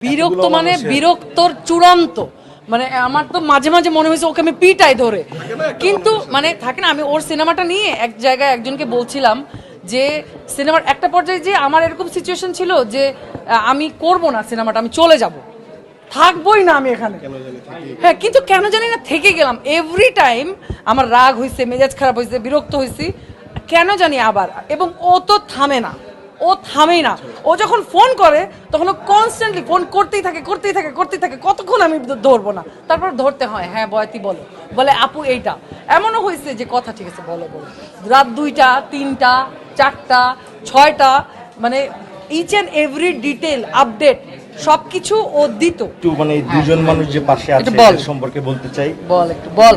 বিরক্ত মানে বিরক্তর চূড়ান্ত মানে আমার তো মাঝে মাঝে মনে হয়েছে ওকে আমি পিটাই ধরে কিন্তু মানে থাকে না আমি ওর সিনেমাটা নিয়ে এক জায়গায় একজনকে বলছিলাম যে সিনেমার একটা পর্যায়ে যে আমার এরকম সিচুয়েশন ছিল যে আমি করব না সিনেমাটা আমি চলে যাব থাকবোই না আমি এখানে হ্যাঁ কিন্তু কেন জানি না থেকে গেলাম এভরি টাইম আমার রাগ হয়েছে মেজাজ খারাপ হয়েছে বিরক্ত হয়েছি কেন জানি আবার এবং ও তো থামে না ও থামেই না ও যখন ফোন করে তখন ও কনস্ট্যান্টলি ফোন করতেই থাকে কতক্ষণ আমি ধরবো না তারপর ধরতে হয় হ্যাঁ বয়াতি বলো বলে আপু এইটা এমনও হয়েছে যে কথা ঠিক আছে বলো বলো রাত 2টা 3টা 4টা 6টা মানে each and every detail update সবকিছু ও দিত একটু মানে এই দুজন মানুষ যে পাশে আছে এর সম্পর্কে বলতে চাই বল একটু বল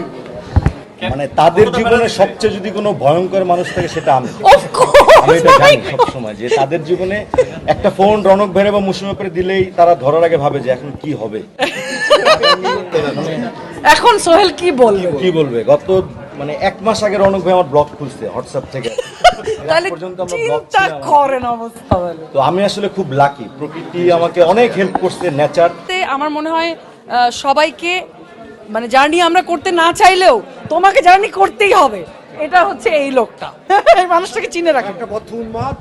মানে তাদের জীবনে সবচেয়ে যদি কোনো ভয়ঙ্কর মানুষ থাকে সেটা আমি আমি এটা জানি সবসময় যে তাদের জীবনে একটা ফোন রনক ভাইরে বা মুসলিমের উপরে দিলেই তারা ধরার আগে ভাবে যে এখন কি হবে এখন সোহেল কি বলবে গত মানে 1 মাস আগে রনক ভাই আমার ব্লগ খুলছে হোয়াটসঅ্যাপ থেকে তাহলে চিন্তা করেন অবস্থা বলে তো আমি আসলে খুব লাকি প্রকৃতি আমাকে অনেক হেল্প করছে নেচার আমার মনে হয় সবাইকে মানে জার্নি আমরা করতে না চাইলেও তোমাকে জার্নি করতেই হবে এটা হচ্ছে এই লোকটা এই মানুষটাকে চিনে রাখা একটা বদ্ধ উন্মাদ